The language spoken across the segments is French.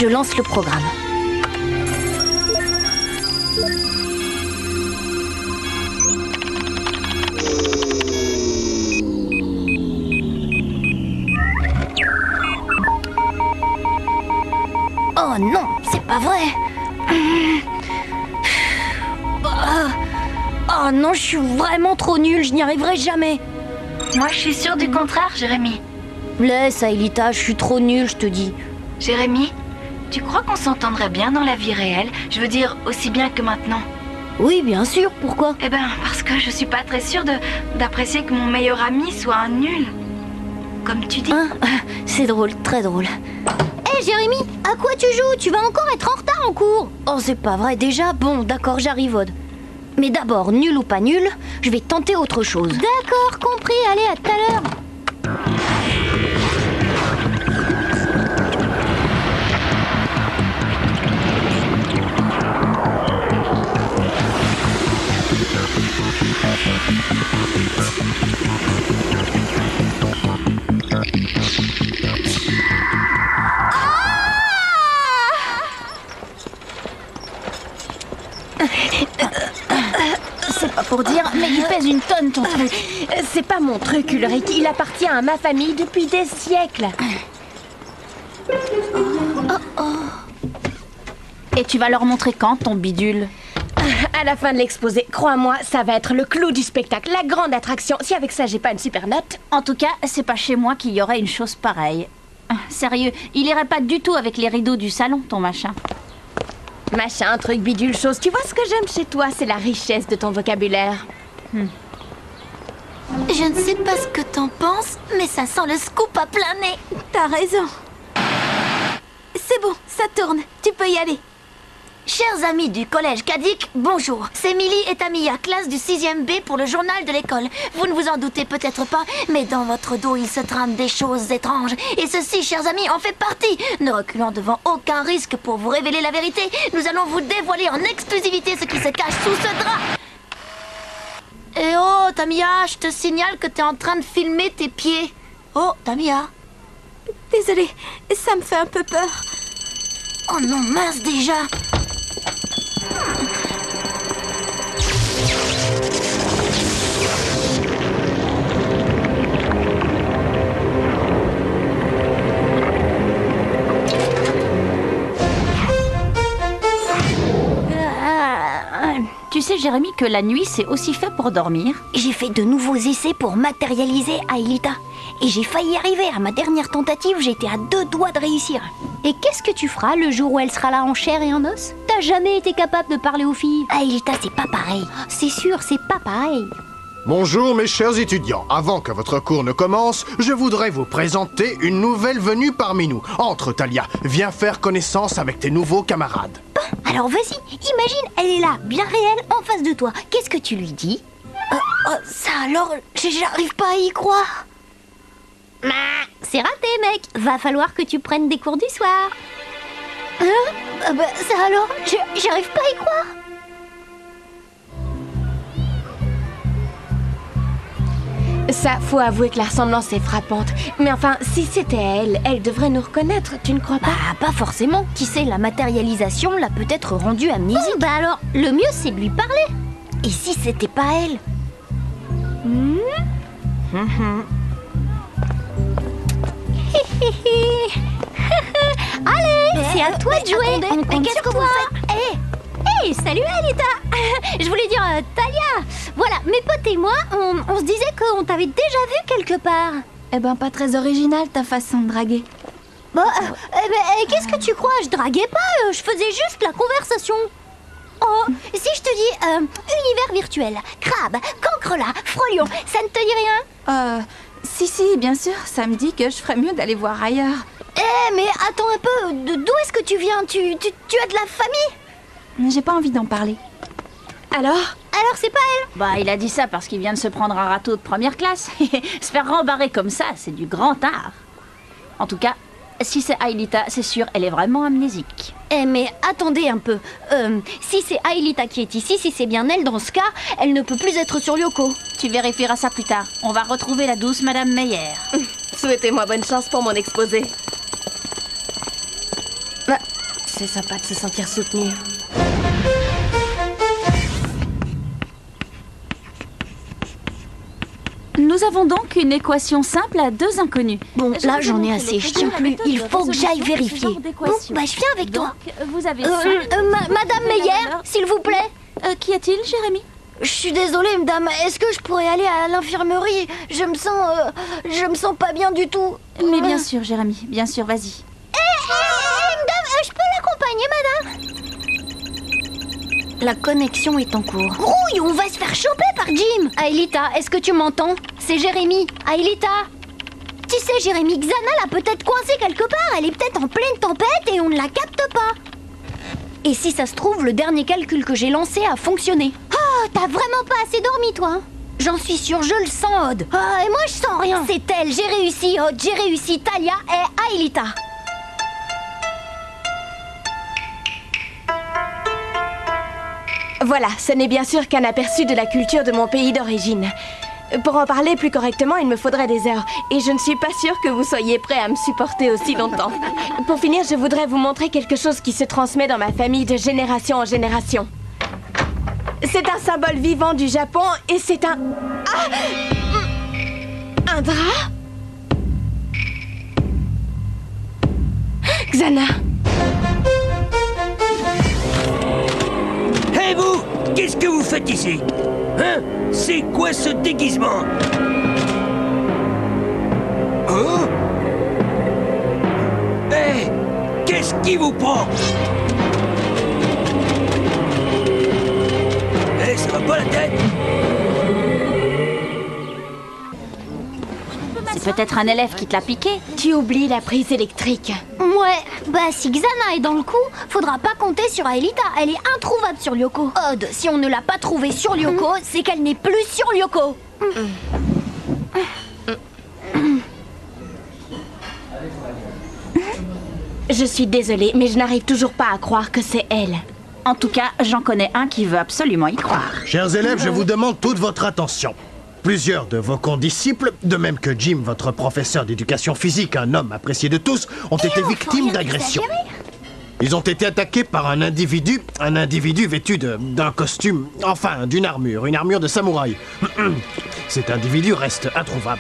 Je lance le programme. Oh non, c'est pas vrai. Oh non, je suis vraiment trop nulle, je n'y arriverai jamais. Moi, je suis sûre du contraire, Jérémy. Laisse, Aelita, je suis trop nulle, je te dis. Jérémy, tu crois qu'on s'entendrait bien dans la vie réelle? Je veux dire, aussi bien que maintenant. Oui, bien sûr, pourquoi? Eh ben, parce que je suis pas très sûre d'apprécier que mon meilleur ami soit un nul. Comme tu dis. Hein? C'est drôle, très drôle. Hé Jérémy, à quoi tu joues? Tu vas encore être en retard en cours. Oh, c'est pas vrai déjà? Bon, d'accord, j'arrive, Aude. Mais d'abord, nul ou pas nul, je vais tenter autre chose. D'accord, compris, allez, à tout à l'heure. C'est pas pour dire, mais il pèse une tonne ton truc. C'est pas mon truc, Ulrich. Il appartient à ma famille depuis des siècles. Et tu vas leur montrer quand ton bidule? À la fin de l'exposé, crois-moi, ça va être le clou du spectacle, la grande attraction. Si avec ça j'ai pas une super note. En tout cas, c'est pas chez moi qu'il y aurait une chose pareille. Sérieux, il irait pas du tout avec les rideaux du salon, ton machin. Machin, truc, bidule, chose. Tu vois, ce que j'aime chez toi, c'est la richesse de ton vocabulaire. Je ne sais pas ce que t'en penses, mais ça sent le scoop à plein nez. T'as raison. C'est bon, ça tourne. Tu peux y aller. Chers amis du collège Kadik, bonjour. C'est Milly et Tamia, classe du 6e B pour le journal de l'école. Vous ne vous en doutez peut-être pas, mais dans votre dos, il se trame des choses étranges. Et ceci, chers amis, en fait partie. Ne reculant devant aucun risque pour vous révéler la vérité, nous allons vous dévoiler en exclusivité ce qui se cache sous ce drap. Eh oh, Tamia, je te signale que t'es en train de filmer tes pieds. Oh, Tamia. Désolée, ça me fait un peu peur. Oh non, mince déjà. Tu sais, Jérémy, que la nuit, c'est aussi fait pour dormir. J'ai fait de nouveaux essais pour matérialiser Aelita. Et j'ai failli y arriver. À ma dernière tentative, j'étais à 2 doigts de réussir. Et qu'est-ce que tu feras le jour où elle sera là en chair et en os? T'as jamais été capable de parler aux filles. Aelita, c'est pas pareil. C'est sûr, c'est pas pareil. Bonjour mes chers étudiants, avant que votre cours ne commence, je voudrais vous présenter une nouvelle venue parmi nous. Entre Talia, viens faire connaissance avec tes nouveaux camarades. Bon, alors vas-y, imagine, elle est là, bien réelle, en face de toi. Qu'est-ce que tu lui dis? Ça alors, j'arrive pas à y croire. C'est raté, mec. Va falloir que tu prennes des cours du soir. Hein? Ça alors, j'arrive pas à y croire. Ça, faut avouer que la ressemblance est frappante. Mais enfin, si c'était elle, elle devrait nous reconnaître, tu ne crois pas? Bah, pas forcément. Qui sait, la matérialisation l'a peut-être rendue amnésique. Bah alors, le mieux, c'est de lui parler. Et si c'était pas elle? Allez, c'est à toi de jouer. Mais qu'est-ce que vous faites? Hey, salut Aelita. Je voulais dire Talia. Voilà, mes potes et moi, on se disait qu'on t'avait déjà vu quelque part. Eh ben, pas très original ta façon de draguer. Bah, qu'est-ce que tu crois? Je draguais pas, je faisais juste la conversation. Oh, si je te dis univers virtuel, crabe, cancrelat, frolion, ça ne te dit rien? Si, bien sûr, ça me dit que je ferais mieux d'aller voir ailleurs. Mais attends un peu, d'où est-ce que tu viens? Tu as de la famille? J'ai pas envie d'en parler. Alors, c'est pas elle? bah, il a dit ça parce qu'il vient de se prendre un râteau de première classe. Se faire rembarrer comme ça, c'est du grand art. En tout cas, si c'est Aelita, c'est sûr, elle est vraiment amnésique. Mais attendez un peu. Si c'est Aelita qui est ici, si c'est bien elle, dans ce cas, elle ne peut plus être sur Lyoko. Tu vérifieras ça plus tard. On va retrouver la douce Madame Meyer. Souhaitez-moi bonne chance pour mon exposé. C'est sympa de se sentir soutenu. Nous avons donc une équation simple à deux inconnus. Bon, là j'en ai assez, je tiens plus. Il faut que j'aille vérifier. Bon, bah je viens avec toi. Vous avez Madame Meyer, s'il vous plaît. Qu'y a-t-il, Jérémy? Je suis désolée, madame. Est-ce que je pourrais aller à l'infirmerie? Je me sens pas bien du tout. Mais bien sûr, Jérémy, bien sûr, vas-y. Madame, je peux l'accompagner, madame? La connexion est en cours. Rouille, on va se faire choper par Jim. Aelita, est-ce que tu m'entends? C'est Jérémy. Aelita. Tu sais, Jérémy, Xana l'a peut-être coincée quelque part. Elle est peut-être en pleine tempête et on ne la capte pas. Et si ça se trouve, le dernier calcul que j'ai lancé a fonctionné. Oh, t'as vraiment pas assez dormi, toi, hein? J'en suis sûre, je le sens, Odd. Ah, et moi, je sens rien. C'est elle, j'ai réussi, Odd, j'ai réussi. Talia et Aelita. Voilà, ce n'est bien sûr qu'un aperçu de la culture de mon pays d'origine. Pour en parler plus correctement, il me faudrait des heures. Et je ne suis pas sûre que vous soyez prêts à me supporter aussi longtemps. Pour finir, je voudrais vous montrer quelque chose qui se transmet dans ma famille de génération en génération. C'est un symbole vivant du Japon et c'est un... Ah! Un drap? Xana. Hé vous! Qu'est-ce que vous faites ici? Hein? C'est quoi ce déguisement? Oh? Hé! Qu'est-ce qui vous prend? Hé, ça va pas la tête? C'est peut-être un élève qui te l'a piqué. Tu oublies la prise électrique. Ouais, bah si Xana est dans le coup, faudra pas compter sur Aelita. Elle est introuvable sur Lyoko. Odd, si on ne l'a pas trouvée sur Lyoko, c'est qu'elle n'est plus sur Lyoko. Je suis désolée, mais je n'arrive toujours pas à croire que c'est elle. En tout cas, j'en connais un qui veut absolument y croire. Chers élèves, je vous demande toute votre attention. Plusieurs de vos condisciples, de même que Jim, votre professeur d'éducation physique, un homme apprécié de tous, ont été victimes d'agressions. Ils ont été attaqués par un individu vêtu d'un costume, enfin d'une armure, une armure de samouraï. Cet individu reste introuvable.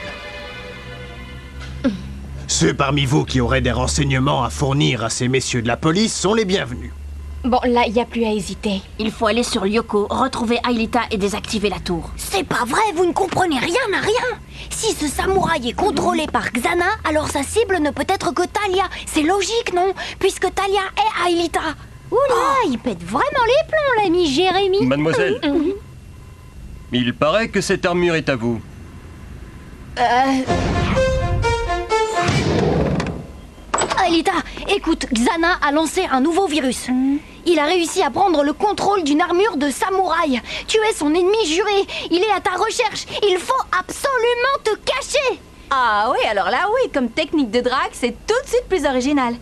Ceux parmi vous qui auraient des renseignements à fournir à ces messieurs de la police sont les bienvenus. Bon, là, il n'y a plus à hésiter. Il faut aller sur Lyoko, retrouver Aelita et désactiver la tour. C'est pas vrai, vous ne comprenez rien à rien. Si ce samouraï est contrôlé par Xana, alors sa cible ne peut être que Talia. C'est logique, non? Puisque Talia est Aelita. Oula, il pète vraiment les plombs, l'ami Jérémy. Mademoiselle, il paraît que cette armure est à vous. Aelita, écoute, Xana a lancé un nouveau virus. Il a réussi à prendre le contrôle d'une armure de samouraï. Tu es son ennemi juré. Il est à ta recherche. Il faut absolument te cacher. Ah oui, alors là, oui, comme technique de drague, c'est tout de suite plus original.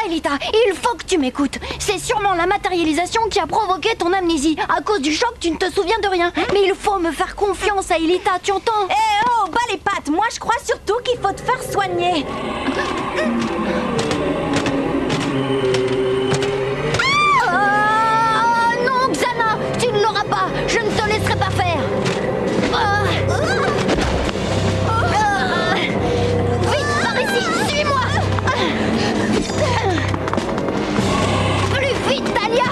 Aelita, il faut que tu m'écoutes. C'est sûrement la matérialisation qui a provoqué ton amnésie. À cause du choc, tu ne te souviens de rien. Mais il faut me faire confiance, Aelita, tu entends? Eh oh, bas les pattes. Moi, je crois surtout qu'il faut te faire soigner. Non, Xana, tu ne l'auras pas. Je ne te laisserai pas faire. Vite, par ici, suis-moi. Plus vite, Talia.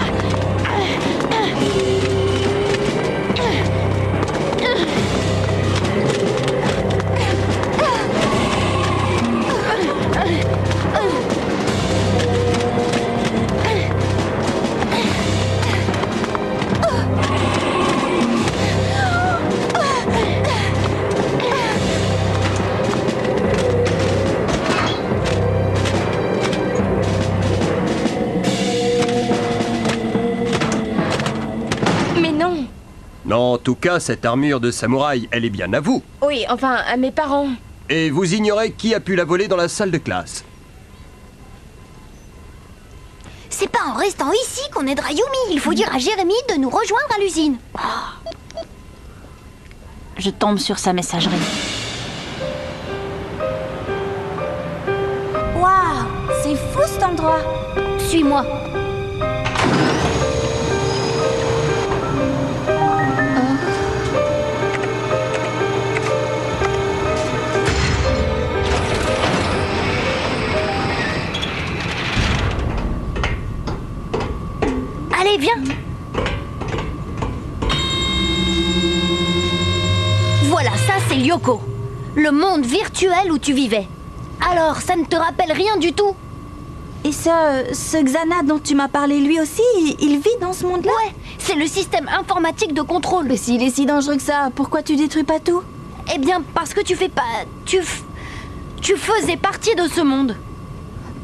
En tout cas, cette armure de samouraï, elle est bien à vous. Oui, enfin, à mes parents. Et vous ignorez qui a pu la voler dans la salle de classe. C'est pas en restant ici qu'on aidera Yumi. Il faut dire à Jérémy de nous rejoindre à l'usine. Je tombe sur sa messagerie. Waouh, c'est fou cet endroit. Suis-moi. Voilà, ça c'est Lyoko. Le monde virtuel où tu vivais. Alors, ça ne te rappelle rien du tout? Et ce Xana dont tu m'as parlé, lui aussi, il vit dans ce monde-là? Ouais, c'est le système informatique de contrôle. Mais s'il est si dangereux que ça, pourquoi tu détruis pas tout? Eh bien, parce que tu fais pas... Tu faisais partie de ce monde.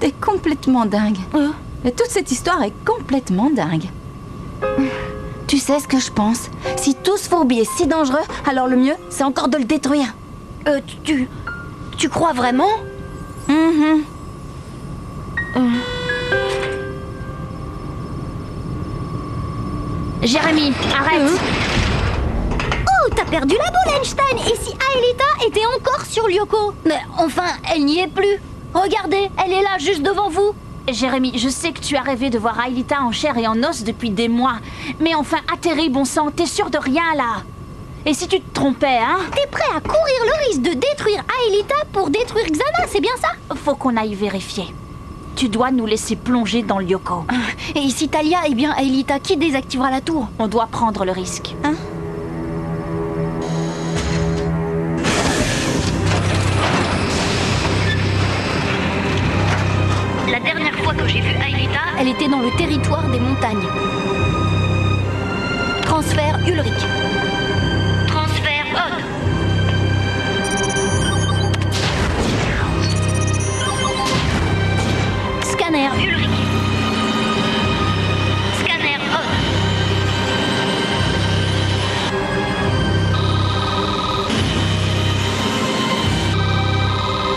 T'es complètement dingue. Et toute cette histoire est complètement dingue. Tu sais ce que je pense? Si tout ce fourbi est si dangereux, alors le mieux, c'est encore de le détruire. Tu crois vraiment? Jérémy, arrête! Oh, t'as perdu la boule, Einstein. Et si Aelita était encore sur Lyoko? Mais enfin, elle n'y est plus. Regardez, elle est là, juste devant vous. Jérémy, je sais que tu as rêvé de voir Aelita en chair et en os depuis des mois. Mais enfin, atterris, bon sang, t'es sûr de rien, là? Et si tu te trompais, hein? T'es prêt à courir le risque de détruire Aelita pour détruire Xana, c'est bien ça? Faut qu'on aille vérifier. Tu dois nous laisser plonger dans Lyoko. Et si Talia, eh bien Aelita, qui désactivera la tour? On doit prendre le risque. Hein? La dernière fois que j'ai vu Aelita, Elle était dans le territoire des montagnes. Transfert Ulrich. transfert Odd. Scanner Ulrich. Scanner Odd.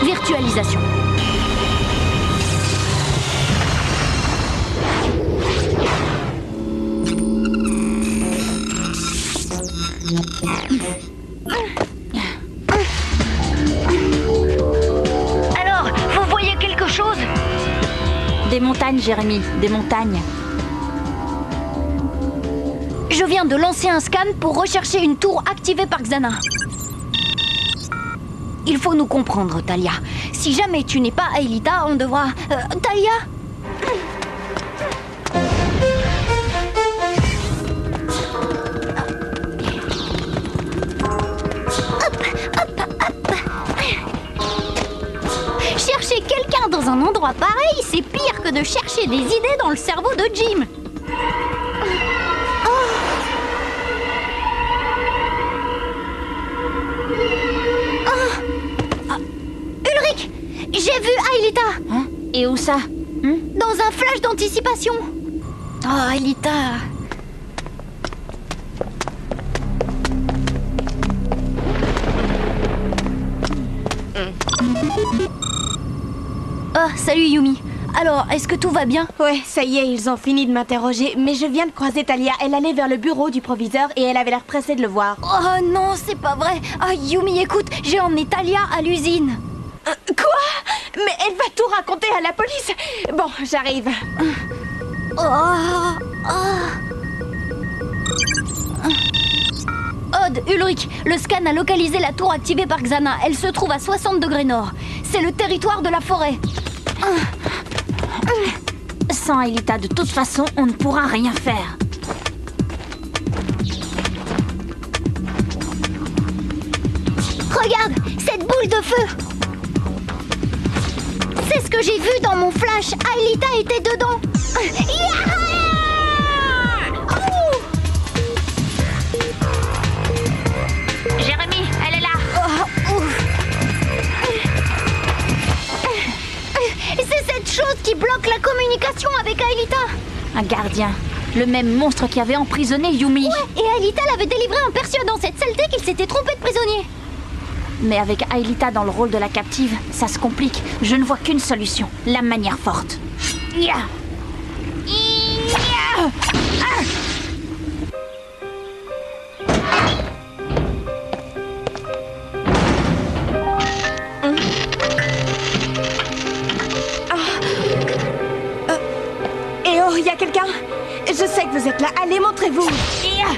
Virtualisation. Alors, vous voyez quelque chose? Des montagnes, Jérémy, des montagnes. Je viens de lancer un scan pour rechercher une tour activée par Xana. Il faut nous comprendre, Talia. Si jamais tu n'es pas Aelita, on devra... Talia? Chercher quelqu'un dans un endroit pareil, c'est pire que de chercher des idées dans le cerveau de Jim. Ulrich, j'ai vu Aelita Hein? Et où ça? dans un flash d'anticipation. Oh, Aelita. Oh, salut Yumi. Alors, est-ce que tout va bien? Ouais, ça y est, ils ont fini de m'interroger. Mais je viens de croiser Talia. Elle allait vers le bureau du proviseur et elle avait l'air pressée de le voir. Oh non, c'est pas vrai. Ah, Yumi, écoute, j'ai emmené Talia à l'usine. Quoi? Mais elle va tout raconter à la police. Bon, j'arrive. Odd, Ulrich, le scan a localisé la tour activée par Xana. Elle se trouve à 60 degrés nord. C'est le territoire de la forêt. Sans Aelita, de toute façon, on ne pourra rien faire. Regarde, cette boule de feu. C'est ce que j'ai vu dans mon flash. Aelita était dedans. Jérémy, elle est là. C'est cette chose qui bloque la communication avec Aelita. Un gardien. Le même monstre qui avait emprisonné Yumi. Et Aelita l'avait délivré en persuadant cette saleté qu'il s'était trompé de prisonnier. Mais avec Aelita dans le rôle de la captive, ça se complique. Je ne vois qu'une solution. La manière forte. Ya. Ya. Ah. Eh oh, y a quelqu'un? Je sais que vous êtes là. Allez, montrez-vous. Ya.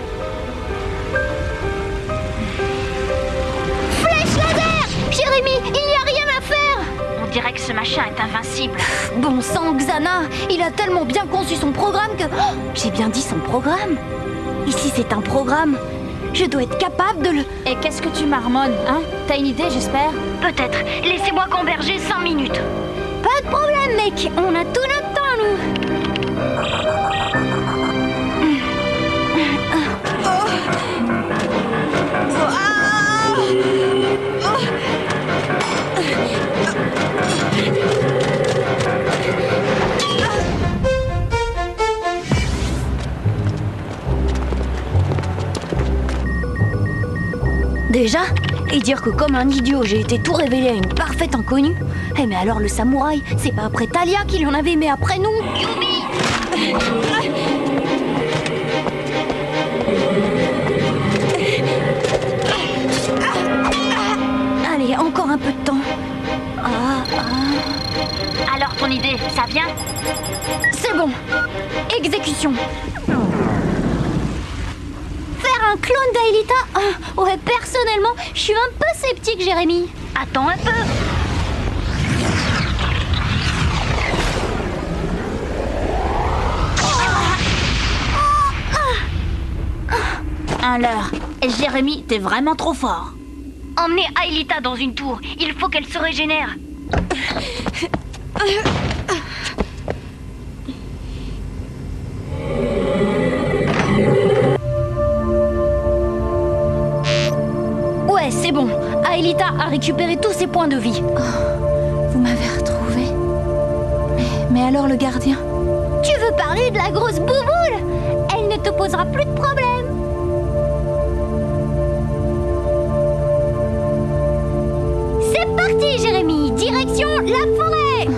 Flèche laser! Jérémy, il n'y a rien à faire. On dirait que ce machin est invincible. Bon sang, Xana, il a tellement bien conçu son programme que... Oh, j'ai bien dit son programme. Ici, c'est un programme. Je dois être capable de le... Et qu'est-ce que tu marmonnes, hein? T'as une idée, j'espère? Peut-être. Laissez-moi gamberger 5 minutes. Pas de problème, mec. On a tout notre temps, nous. Déjà, et dire que comme un idiot, j'ai été tout révélé à une parfaite inconnue. Eh mais alors le samouraï, c'est pas après Talia qu'il en avait, mais après nous. Yumi! Allez, encore un peu de temps. Alors ton idée, ça vient? C'est bon. Exécution. Faire un clone d'Aelita? Ouais, personnellement, je suis un peu sceptique, Jérémy. Attends un peu. Un leurre. Jérémy, t'es vraiment trop fort. Emmenez Aelita dans une tour. Il faut qu'elle se régénère. Ouais, c'est bon. Aelita a récupéré tous ses points de vie. Vous m'avez retrouvé. Mais alors le gardien? Tu veux parler de la grosse bouboule? Elle ne te posera plus de problème. C'est parti, Jérémy. Direction la forêt.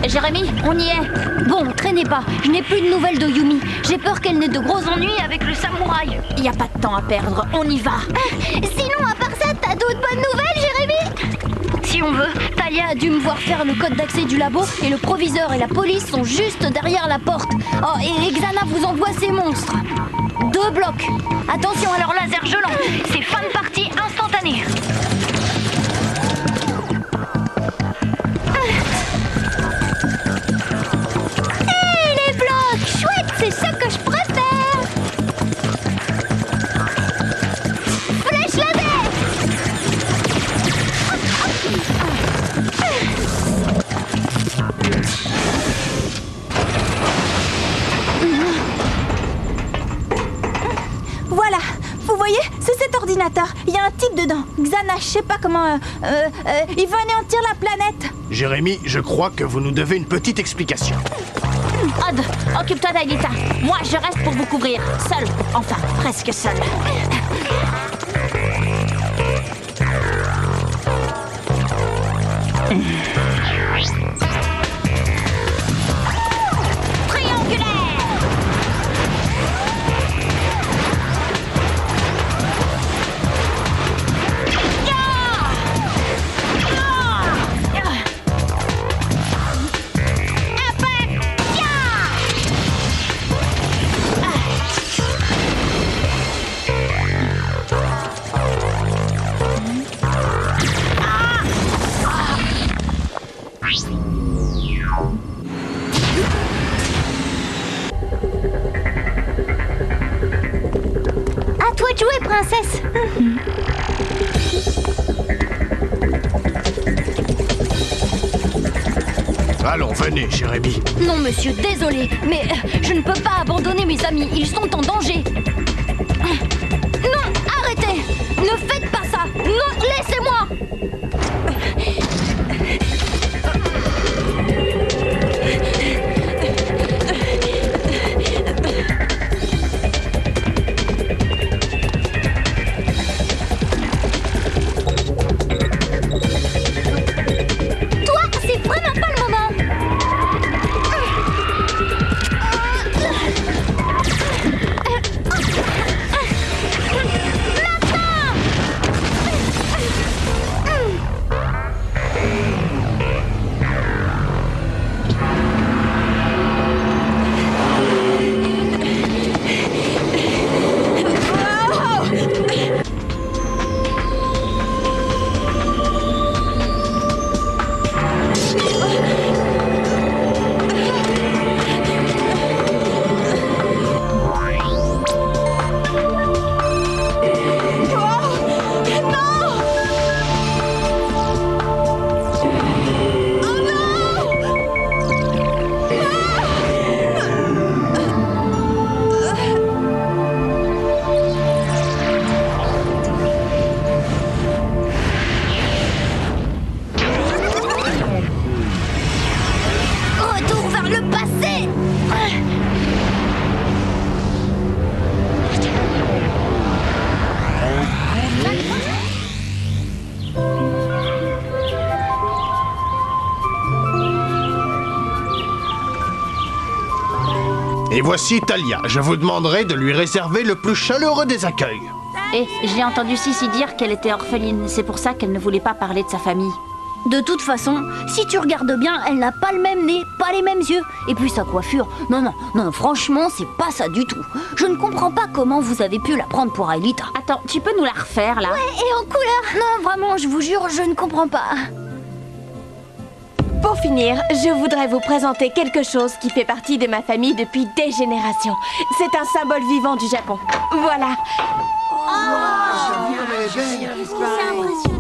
Jérémy, on y est. Bon, traînez pas. Je n'ai plus de nouvelles de Yumi. J'ai peur qu'elle n'ait de gros ennuis Avec le samouraï. Y a pas de temps à perdre, on y va. Sinon, à part ça, t'as d'autres bonnes nouvelles, Jérémy? Si on veut. Talia a dû me voir faire le code d'accès du labo et le proviseur et la police sont juste derrière la porte. Oh, et Xana vous envoie ces monstres. 2 blocs. Attention à leur laser gelant. C'est fin de partie instantanée. Hey, les blocs! Chouette, c'est ça que je préfère! Flèche laser! Voilà. Vous voyez? C'est cet ordinateur. Il y a un type dedans. Xana, je sais pas comment... il veut anéantir la planète. Jérémy, je crois que vous nous devez une petite explication. Odd, occupe-toi d'Aelita. Moi, je reste pour vous couvrir. Seul. Enfin, presque seul. À toi de jouer, princesse. Allons, venez, Jérémy. Non, monsieur, désolé, mais je ne peux pas abandonner mes amis. Ils sont en danger. Non, arrêtez! Ne faites pas ça! Non, laissez-moi! Toi, c'est vraiment pas le moment! Et voici Talia. Je vous demanderai de lui réserver le plus chaleureux des accueils. Et j'ai entendu Sissi dire qu'elle était orpheline. C'est pour ça qu'elle ne voulait pas parler de sa famille. De toute façon, si tu regardes bien, elle n'a pas le même nez, pas les mêmes yeux. Et puis sa coiffure, non, franchement, c'est pas ça du tout. Je ne comprends pas comment vous avez pu la prendre pour Aelita. Attends, tu peux nous la refaire, là? Ouais, et en couleur. Non, vraiment, je vous jure, je ne comprends pas. Pour finir, je voudrais vous présenter quelque chose qui fait partie de ma famille depuis des générations. C'est un symbole vivant du Japon. Voilà. C'est impressionnant.